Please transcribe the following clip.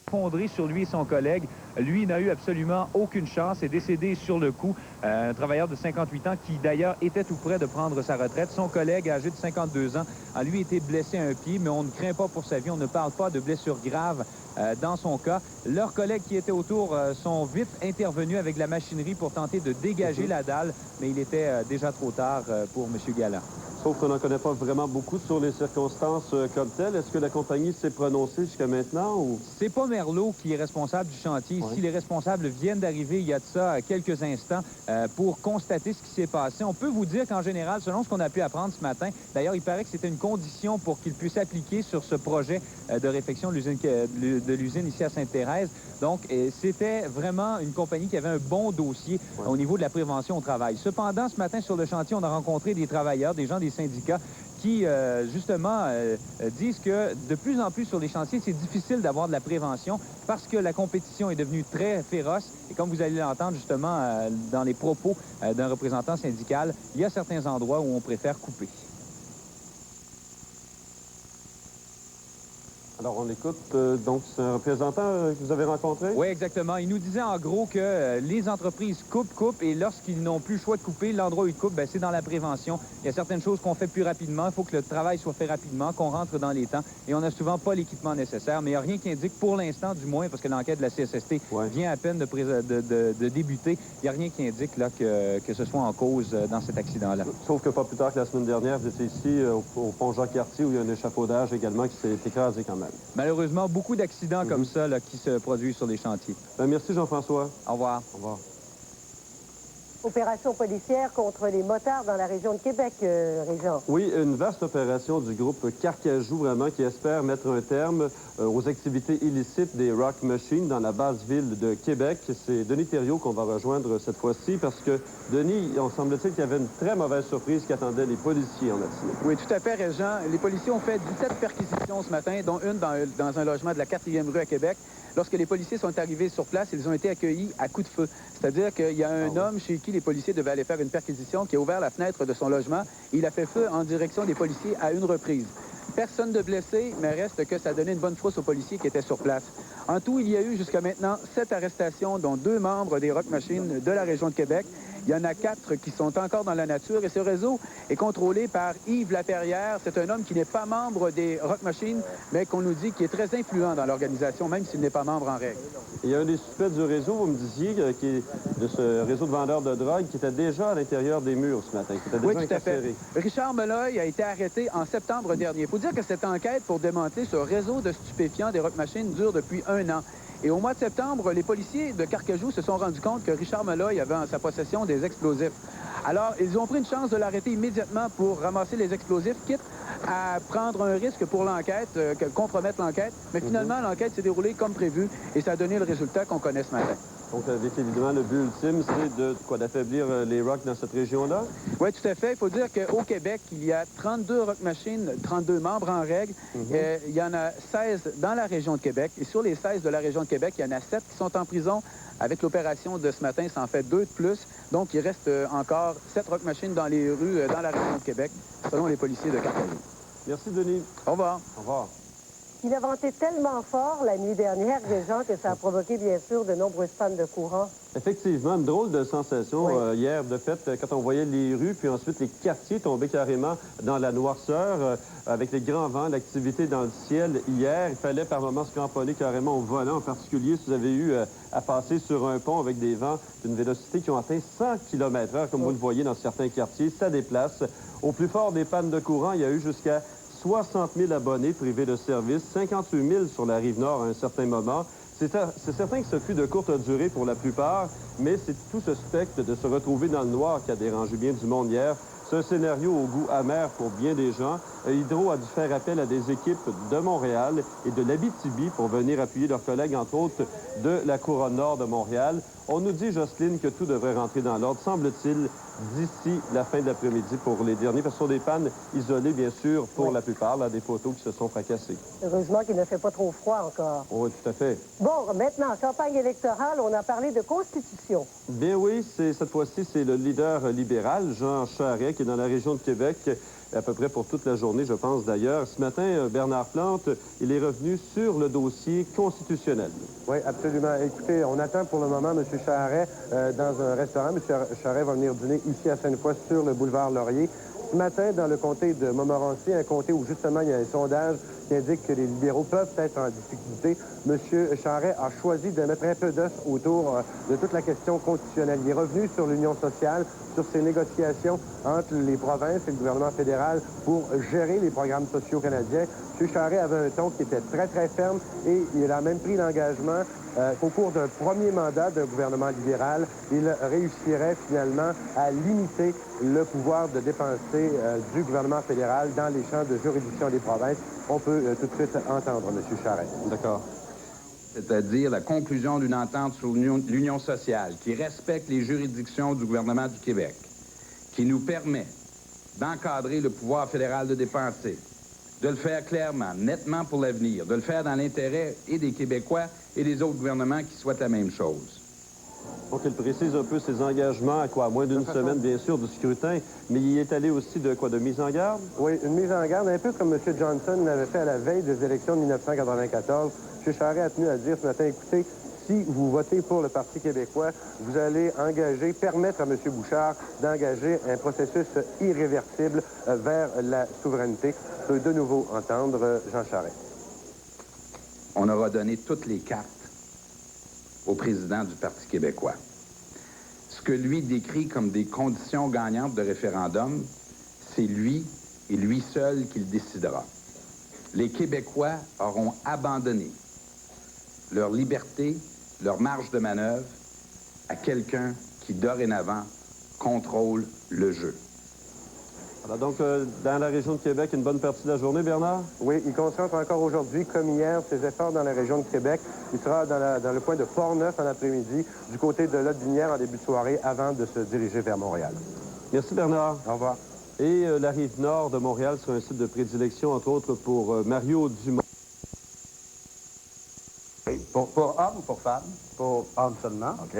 effondré sur lui et son collègue. Lui n'a eu absolument aucune chance, est décédé sur le coup. Un travailleur de 58 ans qui d'ailleurs était tout près de prendre sa retraite. Son collègue âgé de 52 ans a lui été blessé à un pied, mais on ne craint pas pour sa vie. On ne parle pas de blessures graves dans son cas. Leurs collègues qui étaient autour sont vite intervenus avec la machinerie pour tenter de dégager la dalle, mais il était déjà trop tard pour M. Galland. Sauf qu'on n'en connaît pas vraiment beaucoup sur les circonstances comme telles. Est-ce que la compagnie s'est prononcée jusqu'à maintenant ou... C'est pas Merlot qui est responsable du chantier. Oui. Si les responsables viennent d'arriver il y a de ça quelques instants pour constater ce qui s'est passé, on peut vous dire qu'en général, selon ce qu'on a pu apprendre ce matin, d'ailleurs, il paraît que c'était une condition pour qu'ils puissent appliquer sur ce projet de réfection de l'usine ici à Sainte-Thérèse. Donc, c'était vraiment une compagnie qui avait un bon dossier au niveau de la prévention au travail. Cependant, ce matin, sur le chantier, on a rencontré des travailleurs, des gens des syndicats qui, justement, disent que de plus en plus sur les chantiers, c'est difficile d'avoir de la prévention parce que la compétition est devenue très féroce. Et comme vous allez l'entendre, justement, dans les propos d'un représentant syndical, il y a certains endroits où on préfère couper. Alors, on l'écoute. Donc, c'est un représentant que vous avez rencontré? Oui, exactement. Il nous disait en gros que les entreprises coupent, et lorsqu'ils n'ont plus le choix de couper, l'endroit où ils coupent, c'est dans la prévention. Il y a certaines choses qu'on fait plus rapidement. Il faut que le travail soit fait rapidement, qu'on rentre dans les temps. Et on n'a souvent pas l'équipement nécessaire. Mais il n'y a rien qui indique, pour l'instant du moins, parce que l'enquête de la CSST vient à peine de débuter, il n'y a rien qui indique là, que ce soit en cause dans cet accident-là. Sauf que pas plus tard que la semaine dernière, vous étiez ici au pont Jacques-Cartier où il y a un échafaudage également qui s'est écrasé quand même. Malheureusement, beaucoup d'accidents comme ça là, qui se produisent sur les chantiers. Merci Jean-François. Au revoir. Au revoir. Opération policière contre les motards dans la région de Québec, Régent. Oui, une vaste opération du groupe Carcajou, vraiment, qui espère mettre un terme aux activités illicites des Rock Machines dans la basse ville de Québec. C'est Denis Thériault qu'on va rejoindre cette fois-ci parce que, Denis, on semble-t-il qu'il y avait une très mauvaise surprise qui attendait les policiers en matinée. Oui, tout à fait, Régent. Les policiers ont fait 17 perquisitions ce matin, dont une dans un logement de la 4e rue à Québec. Lorsque les policiers sont arrivés sur place, ils ont été accueillis à coups de feu. C'est-à-dire qu'il y a un homme chez qui les policiers devaient aller faire une perquisition qui a ouvert la fenêtre de son logement et il a fait feu en direction des policiers à une reprise. Personne de blessé, mais reste que ça donnait une bonne frousse aux policiers qui étaient sur place. En tout, il y a eu jusqu'à maintenant 7 arrestations, dont 2 membres des Rock Machines de la région de Québec. Il y en a 4 qui sont encore dans la nature et ce réseau est contrôlé par Yves Laperrière. C'est un homme qui n'est pas membre des Rock Machines, mais qu'on nous dit qui est très influent dans l'organisation, même s'il n'est pas membre en règle. Il y a un des suspects du réseau, vous me disiez, de ce réseau de vendeurs de drogue qui était déjà à l'intérieur des murs ce matin, qui était déjà incarcéré. Richard Meloy a été arrêté en septembre dernier. Il faut dire que cette enquête pour démanteler ce réseau de stupéfiants des Rock Machines dure depuis 1 an. Et au mois de septembre, les policiers de Carcajou se sont rendus compte que Richard Meloy avait en sa possession des explosifs. Alors, ils ont pris une chance de l'arrêter immédiatement pour ramasser les explosifs, quitte à prendre un risque pour l'enquête, compromettre l'enquête. Mais finalement, l'enquête s'est déroulée comme prévu et ça a donné le résultat qu'on connaît ce matin. Donc, avec évidemment, le but ultime, c'est d'affaiblir les Rock dans cette région-là? Oui, tout à fait. Il faut dire qu'au Québec, il y a 32 Rock Machines, 32 membres en règle. Il y en a 16 dans la région de Québec. Et sur les 16 de la région de Québec, il y en a 7 qui sont en prison. Avec l'opération de ce matin, ça en fait 2 de plus. Donc, il reste encore 7 Rock Machines dans les rues dans la région de Québec, selon les policiers de Carcajou. Merci, Denis. Au revoir. Au revoir. Il a venté tellement fort la nuit dernière, Régent, que ça a provoqué, bien sûr, de nombreuses pannes de courant. Effectivement, une drôle de sensation hier, de fait, quand on voyait les rues, puis ensuite les quartiers tomber carrément dans la noirceur, avec les grands vents, l'activité dans le ciel. Hier, il fallait par moments se cramponner carrément au volant, en particulier si vous avez eu à passer sur un pont avec des vents d'une vélocité qui ont atteint 100 km/h, comme vous le voyez dans certains quartiers. Ça déplace. Au plus fort des pannes de courant, il y a eu jusqu'à 60 000 abonnés privés de service, 58 000 sur la Rive-Nord à un certain moment. C'est certain que ce fut de courte durée pour la plupart, mais c'est tout ce spectre de se retrouver dans le noir qui a dérangé bien du monde hier. C'est un scénario au goût amer pour bien des gens. Hydro a dû faire appel à des équipes de Montréal et de l'Abitibi pour venir appuyer leurs collègues, entre autres, de la Couronne Nord de Montréal. On nous dit, Jocelyne, que tout devrait rentrer dans l'ordre, semble-t-il, d'ici la fin de l'après-midi pour les derniers, parce que ce sont des pannes isolées, bien sûr, pour la plupart, là, des photos qui se sont fracassées. Heureusement qu'il ne fait pas trop froid encore. Oui, tout à fait. Bon, maintenant, campagne électorale, on a parlé de Constitution. Bien oui, cette fois-ci, c'est le leader libéral, Jean Charest, qui est dans la région de Québec, à peu près pour toute la journée, je pense d'ailleurs. Ce matin, Bernard Plante, il est revenu sur le dossier constitutionnel. Oui, absolument. Écoutez, on attend pour le moment M. Charret dans un restaurant. M. Charret va venir dîner ici à Sainte-Foy sur le boulevard Laurier. Ce matin, dans le comté de Montmorency, un comté où justement il y a un sondage qui indique que les libéraux peuvent être en difficulté, M. Charret a choisi de mettre un peu d'os autour de toute la question constitutionnelle. Il est revenu sur l'union sociale, sur ces négociations entre les provinces et le gouvernement fédéral pour gérer les programmes sociaux canadiens. M. Charret avait un ton qui était très, très ferme et il a même pris l'engagement qu'au cours d'un premier mandat d'un gouvernement libéral, il réussirait finalement à limiter le pouvoir de dépenser du gouvernement fédéral dans les champs de juridiction des provinces. On peut tout de suite entendre M. Charret. D'accord. C'est-à-dire la conclusion d'une entente sur l'union sociale qui respecte les juridictions du gouvernement du Québec, qui nous permet d'encadrer le pouvoir fédéral de dépenser, de le faire clairement, nettement pour l'avenir, de le faire dans l'intérêt et des Québécois et des autres gouvernements qui souhaitent la même chose. Donc, il précise un peu ses engagements à moins d'une semaine, bien sûr, du scrutin, mais il est allé aussi de mise en garde? Oui, une mise en garde, un peu comme M. Johnson l'avait fait à la veille des élections de 1994. M. Charret a tenu à dire ce matin, écoutez, si vous votez pour le Parti québécois, vous allez permettre à M. Bouchard d'engager un processus irréversible vers la souveraineté. On peut de nouveau entendre Jean Charest. On aura donné toutes les cartes au président du Parti québécois. Ce que lui décrit comme des conditions gagnantes de référendum, c'est lui et lui seul qui le décidera. Les Québécois auront abandonné leur liberté, leur marge de manœuvre à quelqu'un qui, dorénavant, contrôle le jeu. Alors donc, dans la région de Québec, une bonne partie de la journée, Bernard? Oui, il concentre encore aujourd'hui, comme hier, ses efforts dans la région de Québec. Il sera dans le coin de Port-Neuf en après-midi, du côté de Lotbinière en début de soirée, avant de se diriger vers Montréal. Merci, Bernard. Au revoir. Et la rive nord de Montréal sera un site de prédilection, entre autres, pour Mario Dumont. Pour homme ou pour femme? Pour hommes seulement. OK.